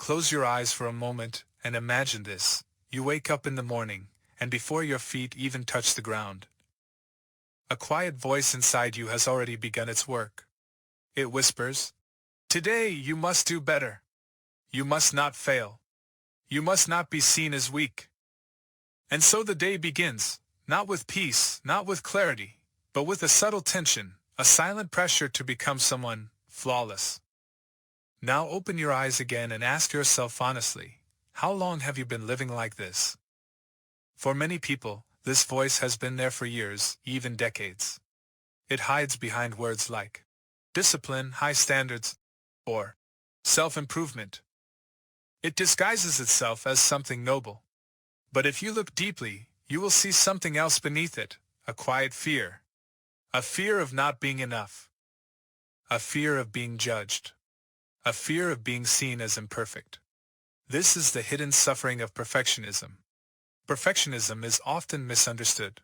close your eyes for a moment and imagine this. You wake up in the morning, and before your feet even touch the ground, a quiet voice inside you has already begun its work. It whispers, "Today you must do better. You must not fail. You must not be seen as weak." And so the day begins, not with peace, not with clarity, but with a subtle tension, a silent pressure to become someone flawless. Now open your eyes again and ask yourself honestly, how long have you been living like this? For many people, this voice has been there for years, even decades. It hides behind words like discipline, high standards, or self-improvement. It disguises itself as something noble. But if you look deeply, you will see something else beneath it, a quiet fear. A fear of not being enough. A fear of being judged. A fear of being seen as imperfect. This is the hidden suffering of perfectionism. Perfectionism is often misunderstood.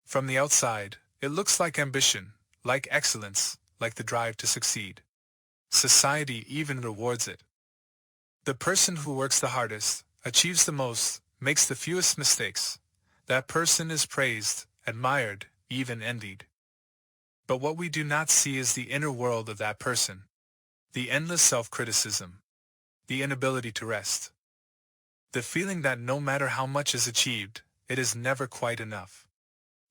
From the outside, it looks like ambition, like excellence, like the drive to succeed. Society even rewards it. The person who works the hardest, achieves the most, makes the fewest mistakes. That person is praised, admired, even envied. But what we do not see is the inner world of that person. The endless self-criticism. The inability to rest. The feeling that no matter how much is achieved, it is never quite enough.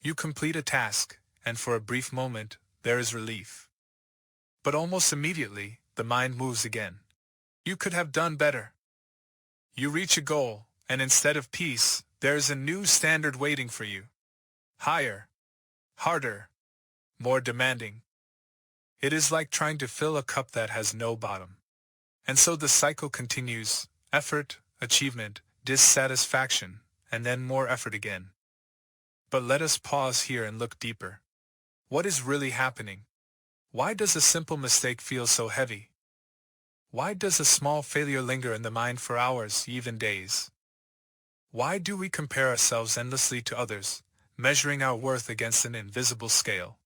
You complete a task, and for a brief moment, there is relief. But almost immediately, the mind moves again. You could have done better. You reach a goal, and instead of peace, there is a new standard waiting for you. Higher. Harder. More demanding. It is like trying to fill a cup that has no bottom. And so the cycle continues, effort, achievement, dissatisfaction, and then more effort again. But let us pause here and look deeper. What is really happening? Why does a simple mistake feel so heavy? Why does a small failure linger in the mind for hours, even days? Why do we compare ourselves endlessly to others, measuring our worth against an invisible scale?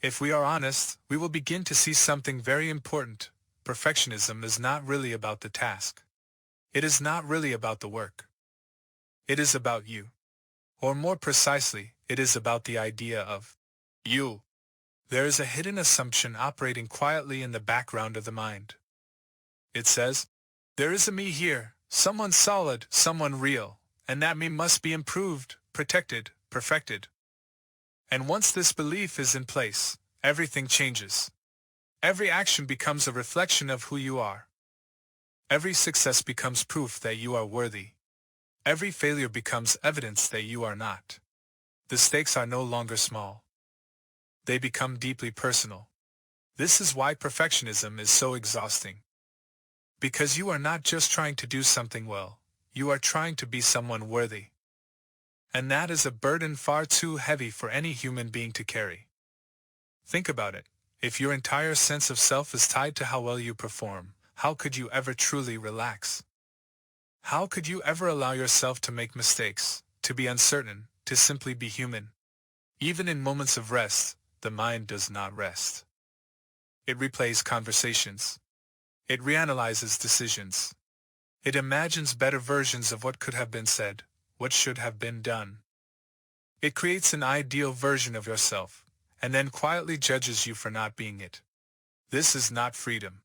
If we are honest, we will begin to see something very important. Perfectionism is not really about the task. It is not really about the work. It is about you. Or more precisely, it is about the idea of you. There is a hidden assumption operating quietly in the background of the mind. It says, there is a me here, someone solid, someone real, and that me must be improved, protected, perfected. And once this belief is in place, everything changes. Every action becomes a reflection of who you are. Every success becomes proof that you are worthy. Every failure becomes evidence that you are not. The stakes are no longer small. They become deeply personal. This is why perfectionism is so exhausting. Because you are not just trying to do something well, you are trying to be someone worthy. And that is a burden far too heavy for any human being to carry. Think about it. If your entire sense of self is tied to how well you perform, how could you ever truly relax? How could you ever allow yourself to make mistakes, to be uncertain, to simply be human? Even in moments of rest, the mind does not rest. It replays conversations. It reanalyzes decisions. It imagines better versions of what could have been said, what should have been done. It creates an ideal version of yourself, and then quietly judges you for not being it. This is not freedom.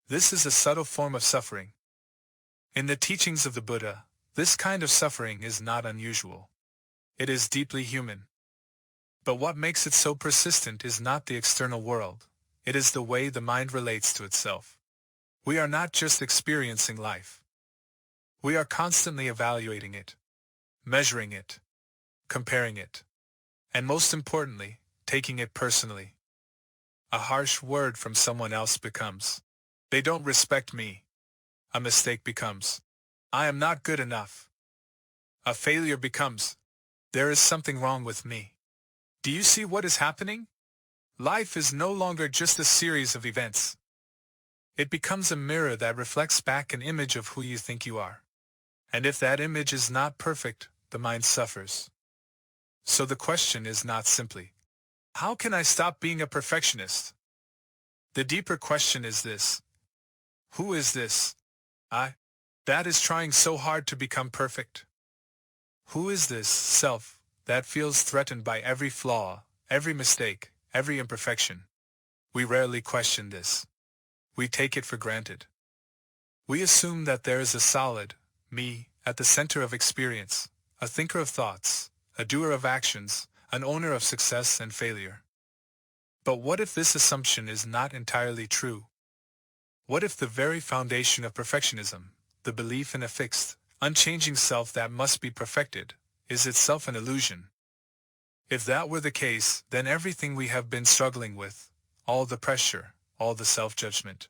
This is a subtle form of suffering. In the teachings of the Buddha, this kind of suffering is not unusual. It is deeply human. But what makes it so persistent is not the external world. It is the way the mind relates to itself. We are not just experiencing life. We are constantly evaluating it, measuring it, comparing it, and most importantly, taking it personally. A harsh word from someone else becomes, "They don't respect me." A mistake becomes, "I am not good enough." A failure becomes, "There is something wrong with me." Do you see what is happening? Life is no longer just a series of events. It becomes a mirror that reflects back an image of who you think you are. And if that image is not perfect, the mind suffers. So the question is not simply, how can I stop being a perfectionist? The deeper question is this: who is this? I. That is trying so hard to become perfect. Who is this self that feels threatened by every flaw, every mistake, every imperfection? We rarely question this. We take it for granted. We assume that there is a solid, me, at the center of experience, a thinker of thoughts, a doer of actions, an owner of success and failure. But what if this assumption is not entirely true? What if the very foundation of perfectionism, the belief in a fixed, unchanging self that must be perfected, is itself an illusion? If that were the case, then everything we have been struggling with, all the pressure, all the self-judgment,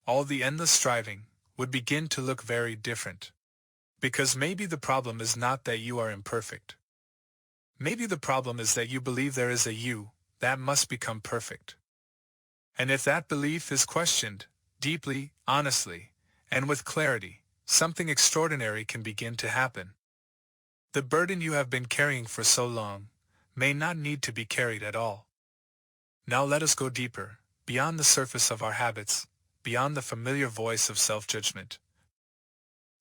all the endless striving, would begin to look very different. Because maybe the problem is not that you are imperfect. Maybe the problem is that you believe there is a you that must become perfect. And if that belief is questioned, deeply, honestly, and with clarity, something extraordinary can begin to happen. The burden you have been carrying for so long may not need to be carried at all. Now let us go deeper, beyond the surface of our habits, beyond the familiar voice of self-judgment,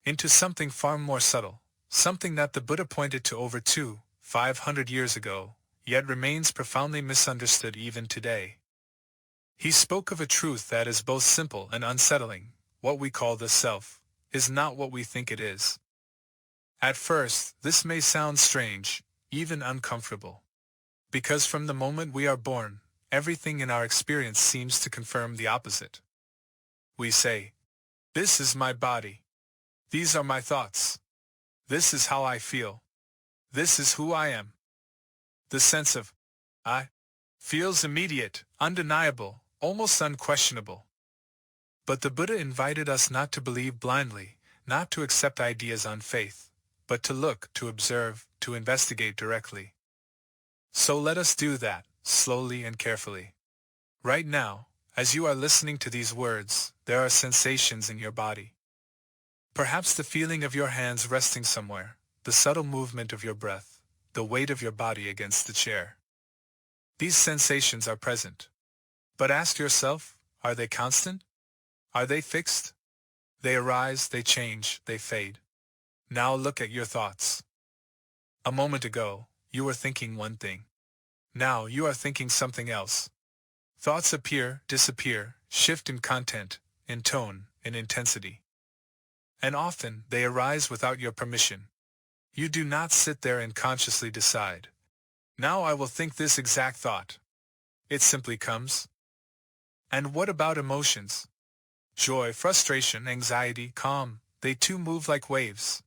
into something far more subtle, something that the Buddha pointed to over 500 years ago, yet remains profoundly misunderstood even today. He spoke of a truth that is both simple and unsettling. What we call the self is not what we think it is. At first, this may sound strange, even uncomfortable. Because from the moment we are born, everything in our experience seems to confirm the opposite. We say, "This is my body. These are my thoughts. This is how I feel. This is who I am." The sense of I feels immediate, undeniable, almost unquestionable. But the Buddha invited us not to believe blindly, not to accept ideas on faith, but to look, to observe, to investigate directly. So let us do that, slowly and carefully. Right now, as you are listening to these words, there are sensations in your body. Perhaps the feeling of your hands resting somewhere, the subtle movement of your breath, the weight of your body against the chair. These sensations are present. But ask yourself, are they constant? Are they fixed? They arise, they change, they fade. Now look at your thoughts. A moment ago, you were thinking one thing. Now you are thinking something else. Thoughts appear, disappear, shift in content, in tone, in intensity. And often, they arise without your permission. You do not sit there and consciously decide, "Now I will think this exact thought." It simply comes. And what about emotions? Joy, frustration, anxiety, calm, they too move like waves.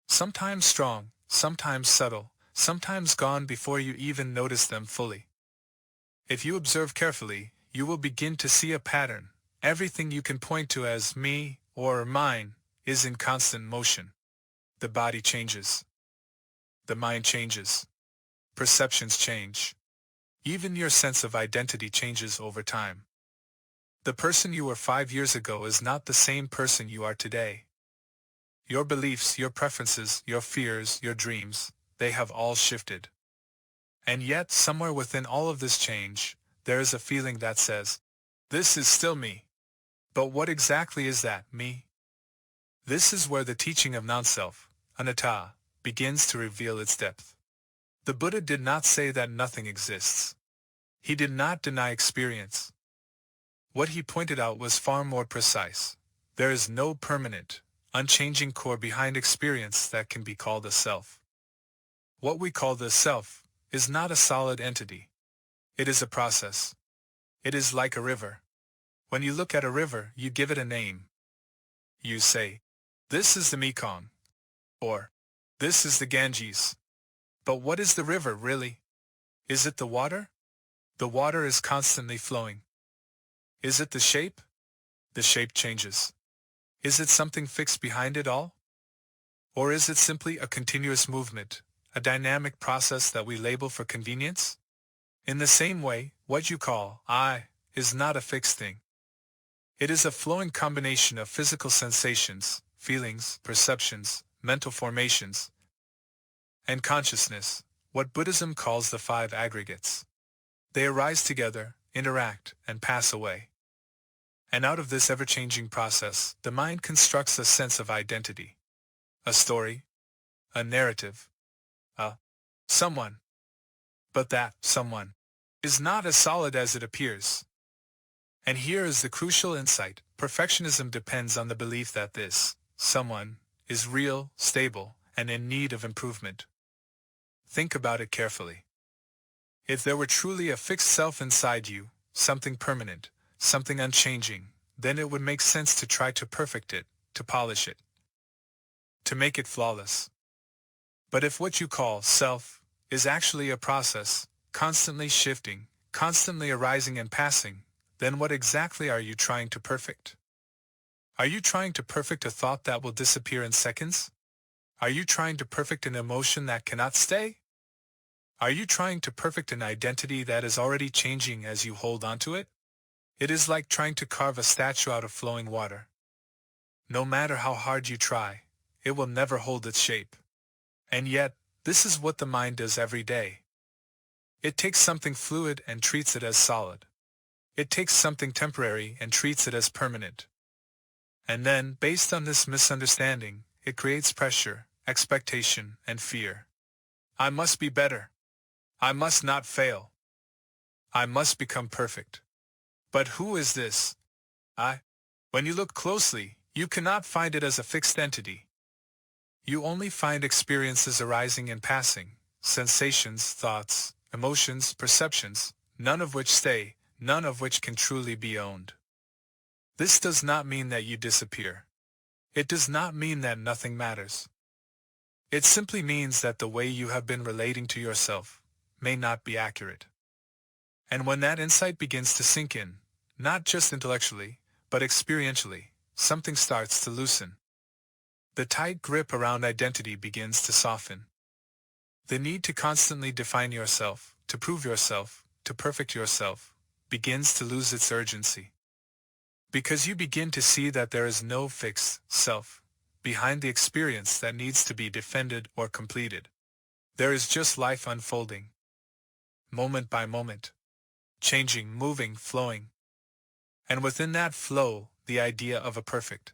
Sometimes strong, sometimes subtle, sometimes gone before you even notice them fully. If you observe carefully, you will begin to see a pattern. Everything you can point to as me or mine is in constant motion. The body changes. The mind changes. Perceptions change. Even your sense of identity changes over time. The person you were 5 years ago is not the same person you are today. Your beliefs, your preferences, your fears, your dreams, they have all shifted. And yet, somewhere within all of this change, there is a feeling that says, "This is still me." But what exactly is that, me? This is where the teaching of non-self, Anattā, begins to reveal its depth. The Buddha did not say that nothing exists. He did not deny experience. What he pointed out was far more precise. There is no permanent, unchanging core behind experience that can be called a self. What we call the self is not a solid entity. It is a process. It is like a river. When you look at a river, you give it a name. You say, "This is the Mekong," or "This is the Ganges." But what is the river really? Is it the water? The water is constantly flowing. Is it the shape? The shape changes. Is it something fixed behind it all? Or is it simply a continuous movement, a dynamic process that we label for convenience? In the same way, what you call I is not a fixed thing. It is a flowing combination of physical sensations, feelings, perceptions, mental formations, and consciousness, what Buddhism calls the 5 aggregates. They arise together, interact, and pass away. And out of this ever-changing process, the mind constructs a sense of identity. A story, a narrative, a someone. But that someone is not as solid as it appears. And here is the crucial insight. Perfectionism depends on the belief that this someone is real, stable, and in need of improvement. Think about it carefully. If there were truly a fixed self inside you, something permanent, something unchanging, then it would make sense to try to perfect it, to polish it, to make it flawless. But if what you call self is actually a process, constantly shifting, constantly arising and passing, then what exactly are you trying to perfect? Are you trying to perfect a thought that will disappear in seconds? Are you trying to perfect an emotion that cannot stay? Are you trying to perfect an identity that is already changing as you hold on to it? It is like trying to carve a statue out of flowing water. No matter how hard you try, it will never hold its shape. And yet, this is what the mind does every day. It takes something fluid and treats it as solid. It takes something temporary and treats it as permanent. And then, based on this misunderstanding, it creates pressure, expectation, and fear. I must be better. I must not fail. I must become perfect. But who is this I? When you look closely, you cannot find it as a fixed entity. You only find experiences arising and passing, sensations, thoughts, emotions, perceptions, none of which stay, none of which can truly be owned. This does not mean that you disappear. It does not mean that nothing matters. It simply means that the way you have been relating to yourself may not be accurate. And when that insight begins to sink in, not just intellectually, but experientially, something starts to loosen. The tight grip around identity begins to soften. The need to constantly define yourself, to prove yourself, to perfect yourself, begins to lose its urgency. Because you begin to see that there is no fixed self behind the experience that needs to be defended or completed. There is just life unfolding, moment by moment, changing, moving, flowing. And within that flow, the idea of a perfect,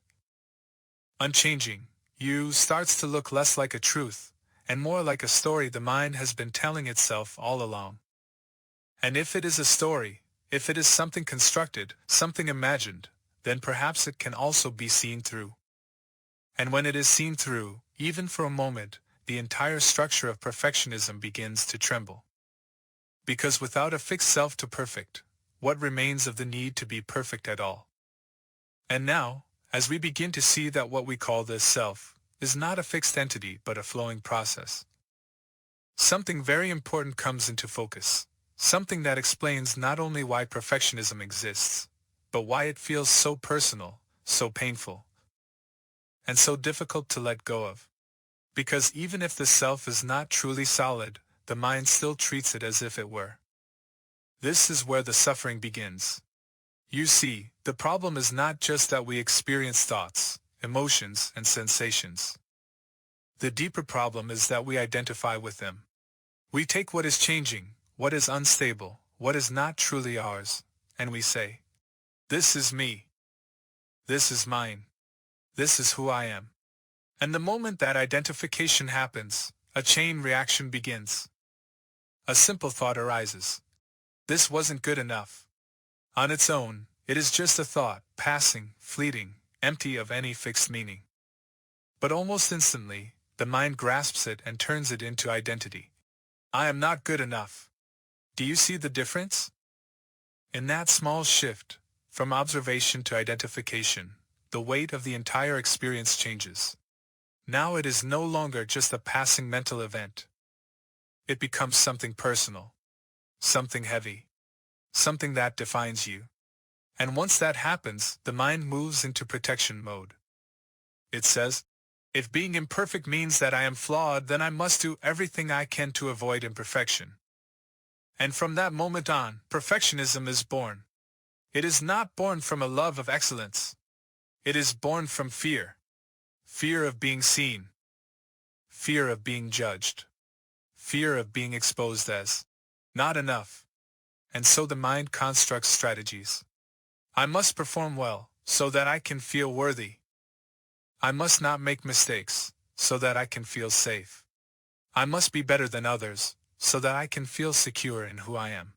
unchanging you starts to look less like a truth, and more like a story the mind has been telling itself all along. And if it is a story, if it is something constructed, something imagined, then perhaps it can also be seen through. And when it is seen through, even for a moment, the entire structure of perfectionism begins to tremble. Because without a fixed self to perfect, what remains of the need to be perfect at all? And now, as we begin to see that what we call this self is not a fixed entity but a flowing process, something very important comes into focus, something that explains not only why perfectionism exists, but why it feels so personal, so painful, and so difficult to let go of. Because even if the self is not truly solid, the mind still treats it as if it were. This is where the suffering begins. You see, the problem is not just that we experience thoughts, emotions, and sensations. The deeper problem is that we identify with them. We take what is changing, what is unstable, what is not truly ours, and we say, "This is me. This is mine. This is who I am." And the moment that identification happens, a chain reaction begins. A simple thought arises. This wasn't good enough. On its own, it is just a thought, passing, fleeting, empty of any fixed meaning. But almost instantly, the mind grasps it and turns it into identity. I am not good enough. Do you see the difference? In that small shift, from observation to identification, the weight of the entire experience changes. Now it is no longer just a passing mental event. It becomes something personal, something heavy, something that defines you. And once that happens, the mind moves into protection mode. It says, if being imperfect means that I am flawed, then I must do everything I can to avoid imperfection. And from that moment on, perfectionism is born. It is not born from a love of excellence. It is born from fear. Fear of being seen. Fear of being judged. Fear of being exposed as not enough. And so the mind constructs strategies. I must perform well, so that I can feel worthy. I must not make mistakes, so that I can feel safe. I must be better than others, so that I can feel secure in who I am.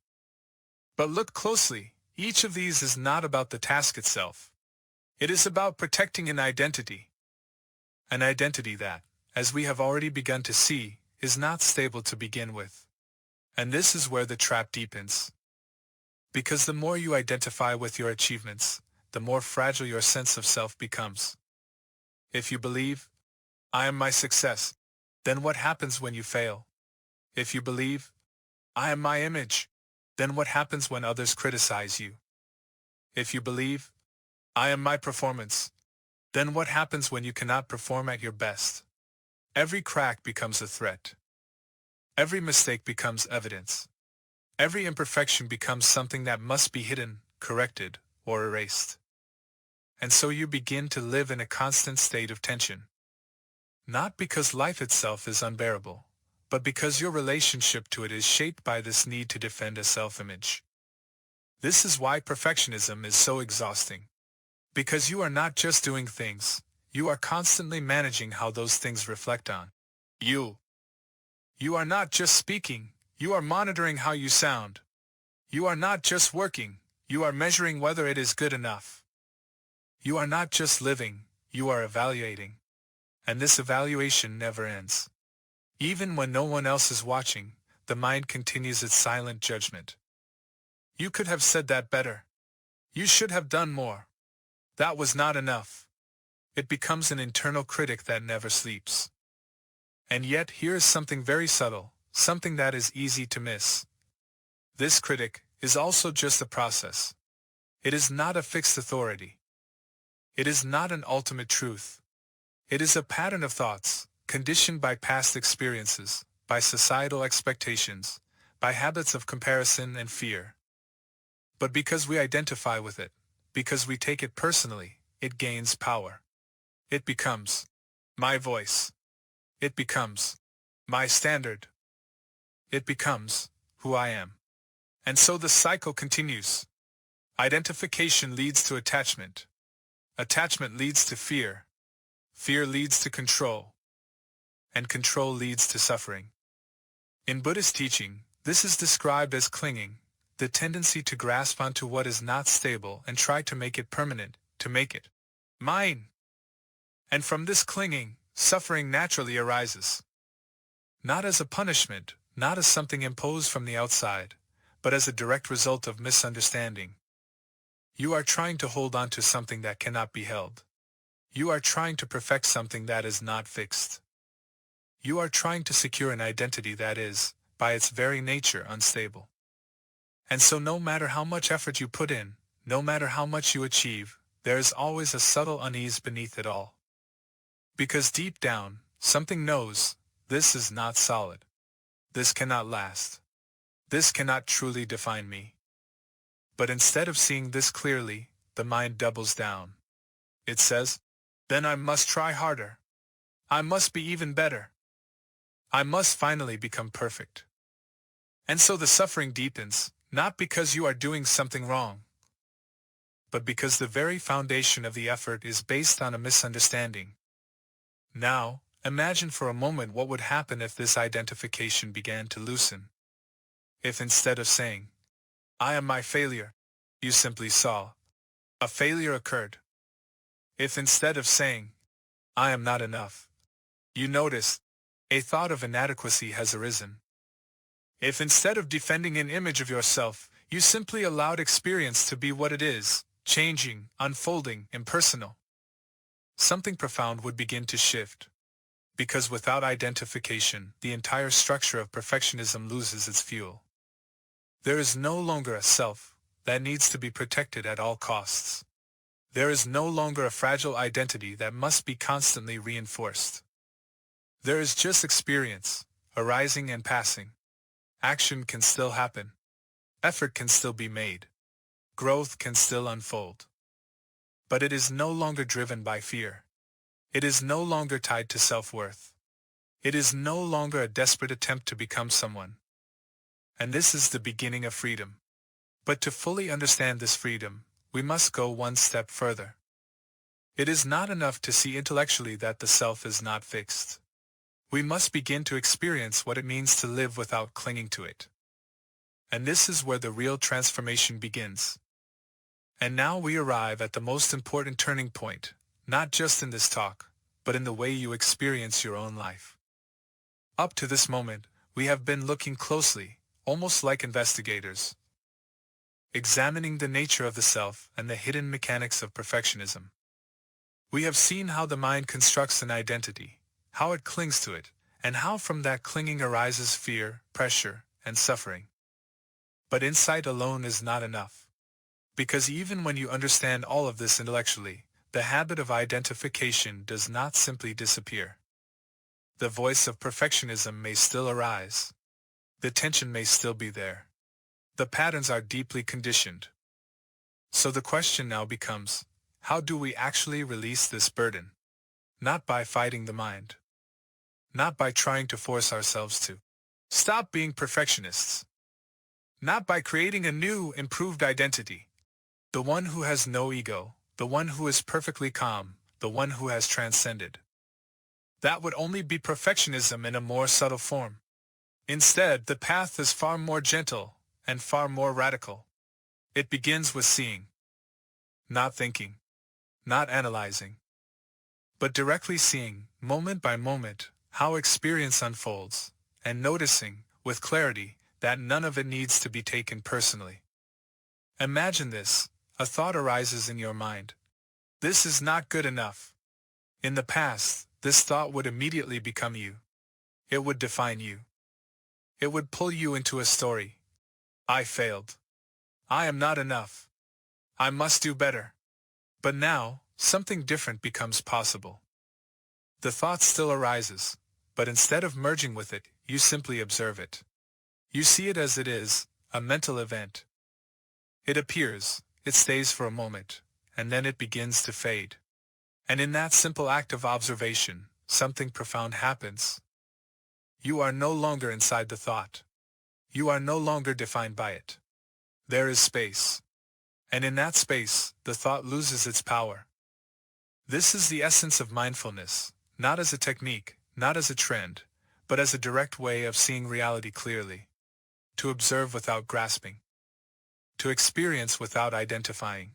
But look closely, each of these is not about the task itself. It is about protecting an identity. An identity that, as we have already begun to see, is not stable to begin with. And this is where the trap deepens. Because the more you identify with your achievements, the more fragile your sense of self becomes. If you believe, I am my success, then what happens when you fail? If you believe, I am my image, then what happens when others criticize you? If you believe, I am my performance, then what happens when you cannot perform at your best? Every crack becomes a threat. Every mistake becomes evidence. Every imperfection becomes something that must be hidden, corrected, or erased. And so you begin to live in a constant state of tension. Not because life itself is unbearable, but because your relationship to it is shaped by this need to defend a self-image. This is why perfectionism is so exhausting. Because you are not just doing things, you are constantly managing how those things reflect on you. You are not just speaking, you are monitoring how you sound. You are not just working, you are measuring whether it is good enough. You are not just living, you are evaluating. And this evaluation never ends. Even when no one else is watching, the mind continues its silent judgment. You could have said that better. You should have done more. That was not enough. It becomes an internal critic that never sleeps. And yet here is something very subtle, something that is easy to miss. This critic is also just a process. It is not a fixed authority. It is not an ultimate truth. It is a pattern of thoughts, conditioned by past experiences, by societal expectations, by habits of comparison and fear. But because we identify with it, because we take it personally, it gains power. It becomes my voice. It becomes my standard. It becomes who I am. And so the cycle continues. Identification leads to attachment. Attachment leads to fear. Fear leads to control. And control leads to suffering. In Buddhist teaching, this is described as clinging, the tendency to grasp onto what is not stable and try to make it permanent, to make it mine. And from this clinging, suffering naturally arises. Not as a punishment, not as something imposed from the outside, but as a direct result of misunderstanding. You are trying to hold on to something that cannot be held. You are trying to perfect something that is not fixed. You are trying to secure an identity that is, by its very nature, unstable. And so no matter how much effort you put in, no matter how much you achieve, there is always a subtle unease beneath it all. Because deep down, something knows, this is not solid. This cannot last. This cannot truly define me. But instead of seeing this clearly, the mind doubles down. It says, then I must try harder. I must be even better. I must finally become perfect. And so the suffering deepens, not because you are doing something wrong, but because the very foundation of the effort is based on a misunderstanding. Now, imagine for a moment what would happen if this identification began to loosen. If instead of saying, I am my failure, you simply saw, a failure occurred. If instead of saying, I am not enough, you noticed, a thought of inadequacy has arisen. If instead of defending an image of yourself, you simply allowed experience to be what it is, changing, unfolding, impersonal, something profound would begin to shift. Because without identification, the entire structure of perfectionism loses its fuel. There is no longer a self that needs to be protected at all costs. There is no longer a fragile identity that must be constantly reinforced. There is just experience, arising and passing. Action can still happen. Effort can still be made. Growth can still unfold. But it is no longer driven by fear. It is no longer tied to self-worth. It is no longer a desperate attempt to become someone. And this is the beginning of freedom. But to fully understand this freedom, we must go one step further. It is not enough to see intellectually that the self is not fixed. We must begin to experience what it means to live without clinging to it. And this is where the real transformation begins. And now we arrive at the most important turning point, not just in this talk, but in the way you experience your own life. Up to this moment, we have been looking closely, almost like investigators, examining the nature of the self and the hidden mechanics of perfectionism. We have seen how the mind constructs an identity, how it clings to it, and how from that clinging arises fear, pressure, and suffering. But insight alone is not enough. Because even when you understand all of this intellectually, the habit of identification does not simply disappear. The voice of perfectionism may still arise. The tension may still be there. The patterns are deeply conditioned. So the question now becomes, how do we actually release this burden? Not by fighting the mind. Not by trying to force ourselves to stop being perfectionists. Not by creating a new, improved identity. The one who has no ego, the one who is perfectly calm, the one who has transcended. That would only be perfectionism in a more subtle form. Instead, the path is far more gentle and far more radical. It begins with seeing. Not thinking. Not analyzing. But directly seeing, moment by moment, how experience unfolds, and noticing, with clarity, that none of it needs to be taken personally. Imagine this. A thought arises in your mind. This is not good enough. In the past, this thought would immediately become you. It would define you. It would pull you into a story. I failed. I am not enough. I must do better. But now, something different becomes possible. The thought still arises, but instead of merging with it, you simply observe it. You see it as it is, a mental event. It appears, it stays for a moment, and then it begins to fade. And in that simple act of observation, something profound happens. You are no longer inside the thought. You are no longer defined by it. There is space. And in that space, the thought loses its power. This is the essence of mindfulness, not as a technique, not as a trend, but as a direct way of seeing reality clearly. To observe without grasping. To experience without identifying.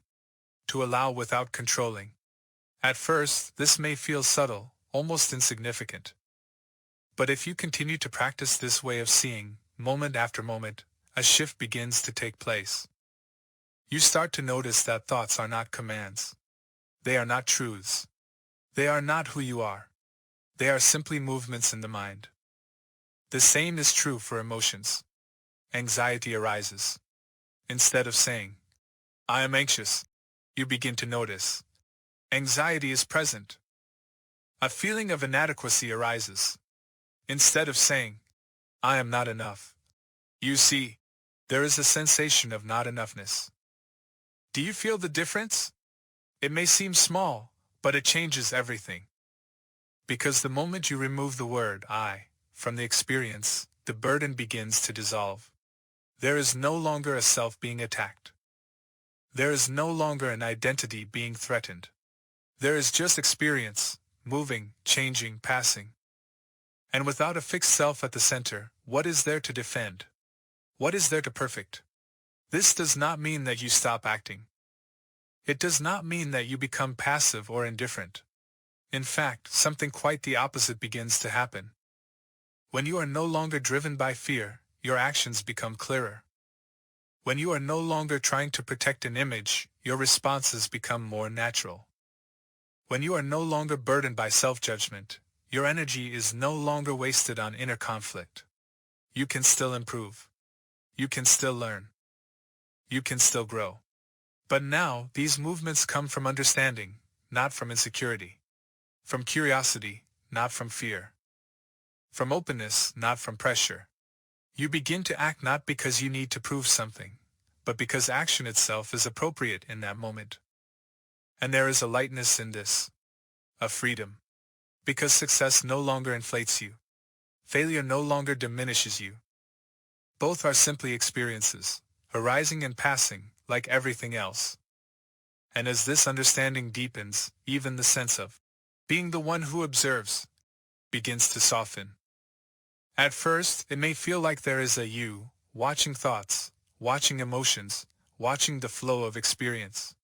To allow without controlling. At first, this may feel subtle, almost insignificant. But if you continue to practice this way of seeing, moment after moment, a shift begins to take place. You start to notice that thoughts are not commands. They are not truths. They are not who you are. They are simply movements in the mind. The same is true for emotions. Anxiety arises. Instead of saying, I am anxious, you begin to notice. Anxiety is present. A feeling of inadequacy arises. Instead of saying, I am not enough, you see, there is a sensation of not enoughness. Do you feel the difference? It may seem small, but it changes everything. Because the moment you remove the word I from the experience, the burden begins to dissolve. There is no longer a self being attacked. There is no longer an identity being threatened. There is just experience, moving, changing, passing. And without a fixed self at the center, what is there to defend? What is there to perfect? This does not mean that you stop acting. It does not mean that you become passive or indifferent. In fact, something quite the opposite begins to happen. When you are no longer driven by fear, your actions become clearer. When you are no longer trying to protect an image, your responses become more natural. When you are no longer burdened by self-judgment, your energy is no longer wasted on inner conflict. You can still improve. You can still learn. You can still grow. But now, these movements come from understanding, not from insecurity. From curiosity, not from fear. From openness, not from pressure. You begin to act not because you need to prove something, but because action itself is appropriate in that moment. And there is a lightness in this. A freedom. Because success no longer inflates you. Failure no longer diminishes you. Both are simply experiences, arising and passing, like everything else. And as this understanding deepens, even the sense of being the one who observes begins to soften. At first, it may feel like there is a you, watching thoughts, watching emotions, watching the flow of experience.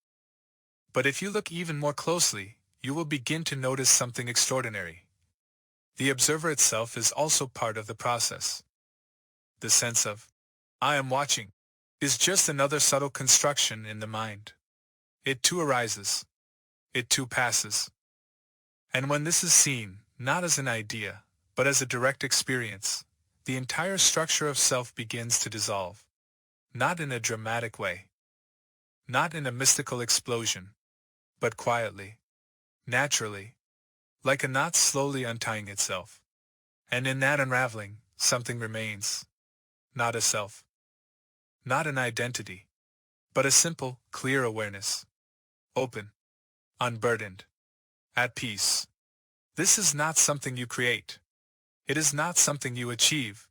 But if you look even more closely, you will begin to notice something extraordinary. The observer itself is also part of the process. The sense of, I am watching, is just another subtle construction in the mind. It too arises. It too passes. And when this is seen, not as an idea, but as a direct experience, the entire structure of self begins to dissolve. Not in a dramatic way. Not in a mystical explosion. But quietly. Naturally. Like a knot slowly untying itself. And in that unraveling, something remains. Not a self. Not an identity. But a simple, clear awareness. Open. Unburdened. At peace. This is not something you create. It is not something you achieve.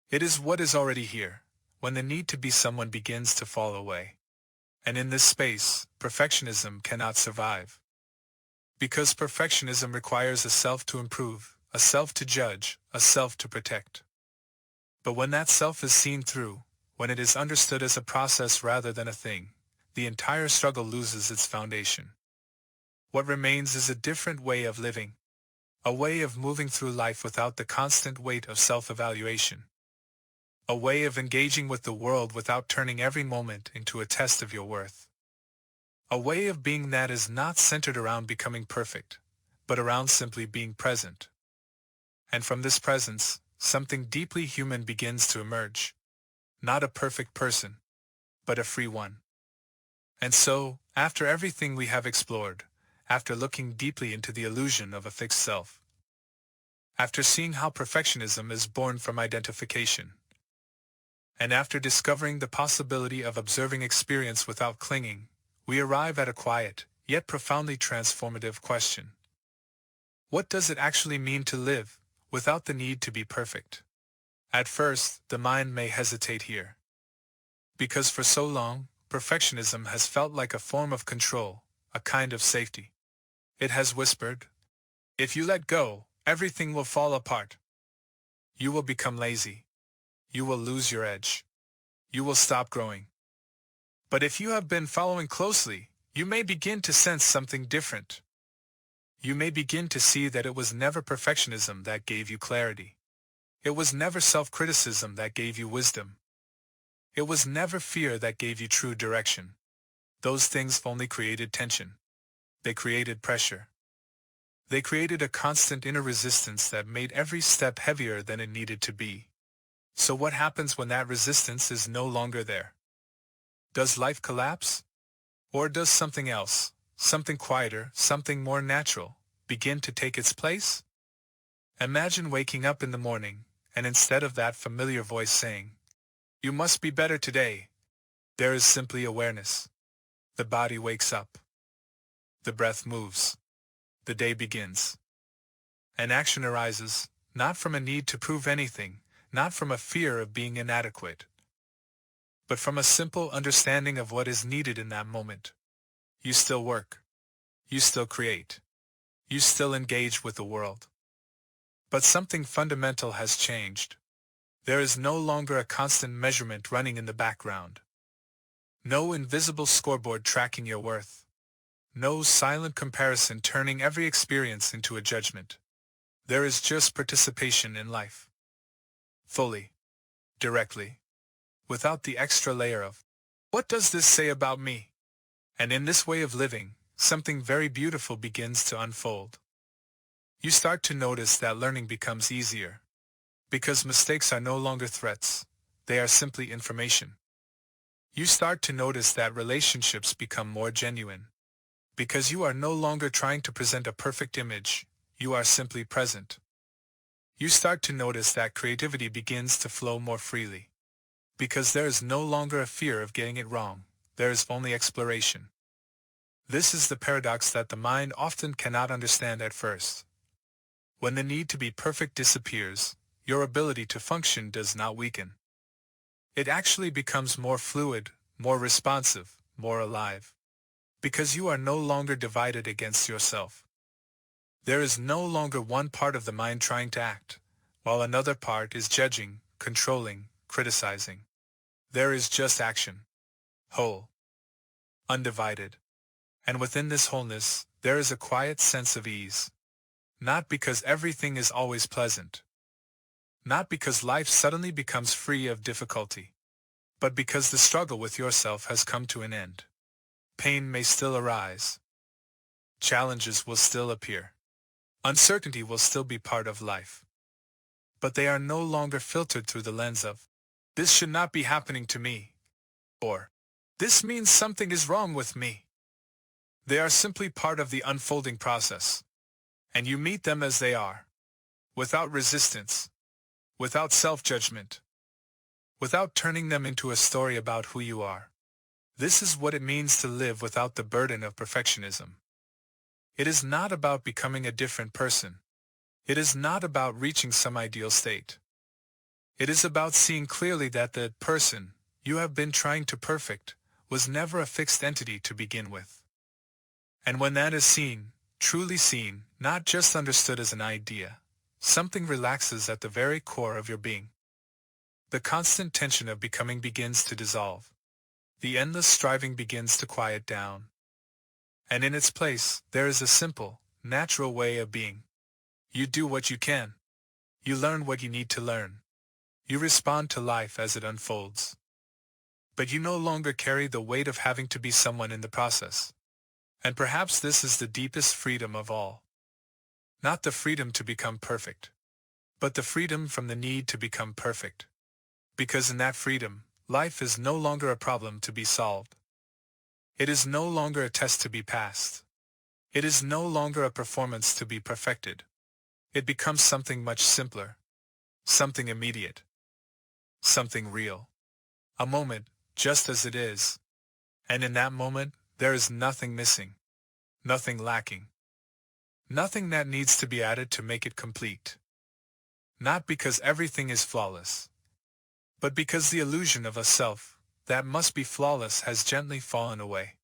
It is what is already here, when the need to be someone begins to fall away. And in this space, perfectionism cannot survive. Because perfectionism requires a self to improve, a self to judge, a self to protect. But when that self is seen through, when it is understood as a process rather than a thing, the entire struggle loses its foundation. What remains is a different way of living. A way of moving through life without the constant weight of self-evaluation. A way of engaging with the world without turning every moment into a test of your worth. A way of being that is not centered around becoming perfect, but around simply being present. And from this presence, something deeply human begins to emerge. Not a perfect person, but a free one. And so, after everything we have explored, after looking deeply into the illusion of a fixed self, after seeing how perfectionism is born from identification, and after discovering the possibility of observing experience without clinging, we arrive at a quiet, yet profoundly transformative question. What does it actually mean to live, without the need to be perfect? At first, the mind may hesitate here. Because for so long, perfectionism has felt like a form of control, a kind of safety. It has whispered, if you let go, everything will fall apart. You will become lazy. You will lose your edge. You will stop growing. But if you have been following closely, you may begin to sense something different. You may begin to see that it was never perfectionism that gave you clarity. It was never self-criticism that gave you wisdom. It was never fear that gave you true direction. Those things only created tension. They created pressure. They created a constant inner resistance that made every step heavier than it needed to be. So what happens when that resistance is no longer there? Does life collapse? Or does something else, something quieter, something more natural, begin to take its place? Imagine waking up in the morning, and instead of that familiar voice saying, you must be better today, there is simply awareness. The body wakes up. The breath moves. The day begins. And action arises, not from a need to prove anything, not from a fear of being inadequate, but from a simple understanding of what is needed in that moment. You still work. You still create. You still engage with the world. But something fundamental has changed. There is no longer a constant measurement running in the background. No invisible scoreboard tracking your worth. No silent comparison turning every experience into a judgment. There is just participation in life. Fully. Directly. Without the extra layer of, what does this say about me? And in this way of living, something very beautiful begins to unfold. You start to notice that learning becomes easier. Because mistakes are no longer threats, they are simply information. You start to notice that relationships become more genuine. Because you are no longer trying to present a perfect image, you are simply present. You start to notice that creativity begins to flow more freely. Because there is no longer a fear of getting it wrong, there is only exploration. This is the paradox that the mind often cannot understand at first. When the need to be perfect disappears, your ability to function does not weaken. It actually becomes more fluid, more responsive, more alive. Because you are no longer divided against yourself. There is no longer one part of the mind trying to act, while another part is judging, controlling, criticizing. There is just action. Whole. Undivided. And within this wholeness, there is a quiet sense of ease. Not because everything is always pleasant. Not because life suddenly becomes free of difficulty. But because the struggle with yourself has come to an end. Pain may still arise. Challenges will still appear. Uncertainty will still be part of life. But they are no longer filtered through the lens of, "This should not be happening to me," or, "This means something is wrong with me." They are simply part of the unfolding process. And you meet them as they are. Without resistance. Without self-judgment. Without turning them into a story about who you are. This is what it means to live without the burden of perfectionism. It is not about becoming a different person. It is not about reaching some ideal state. It is about seeing clearly that the person you have been trying to perfect was never a fixed entity to begin with. And when that is seen, truly seen, not just understood as an idea, something relaxes at the very core of your being. The constant tension of becoming begins to dissolve. The endless striving begins to quiet down. And in its place, there is a simple, natural way of being. You do what you can. You learn what you need to learn. You respond to life as it unfolds. But you no longer carry the weight of having to be someone in the process. And perhaps this is the deepest freedom of all. Not the freedom to become perfect, but the freedom from the need to become perfect. Because in that freedom, life is no longer a problem to be solved. It is no longer a test to be passed. It is no longer a performance to be perfected. It becomes something much simpler. Something immediate. Something real. A moment, just as it is. And in that moment, there is nothing missing. Nothing lacking. Nothing that needs to be added to make it complete. Not because everything is flawless, but because the illusion of a self that must be flawless has gently fallen away.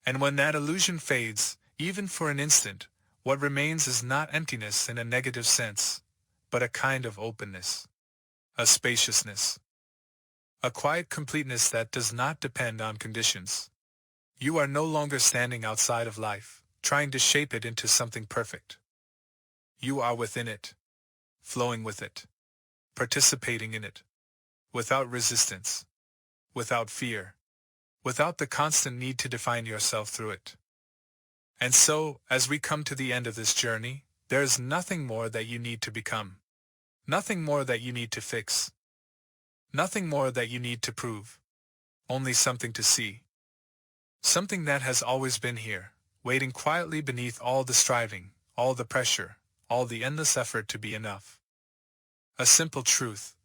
And when that illusion fades, even for an instant, what remains is not emptiness in a negative sense, but a kind of openness, a spaciousness, a quiet completeness that does not depend on conditions. You are no longer standing outside of life, trying to shape it into something perfect. You are within it, flowing with it, participating in it, without resistance, without fear, without the constant need to define yourself through it. And so, as we come to the end of this journey, there is nothing more that you need to become. Nothing more that you need to fix. Nothing more that you need to prove. Only something to see. Something that has always been here, waiting quietly beneath all the striving, all the pressure, all the endless effort to be enough. A simple truth.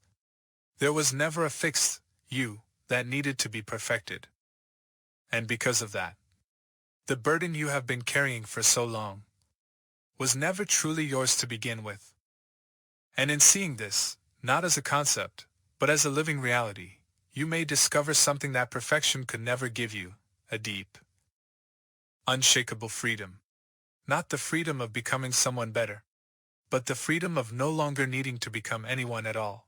There was never a fixed you that needed to be perfected. And because of that, the burden you have been carrying for so long was never truly yours to begin with. And in seeing this, not as a concept, but as a living reality, you may discover something that perfection could never give you, a deep, unshakable freedom. Not the freedom of becoming someone better, but the freedom of no longer needing to become anyone at all.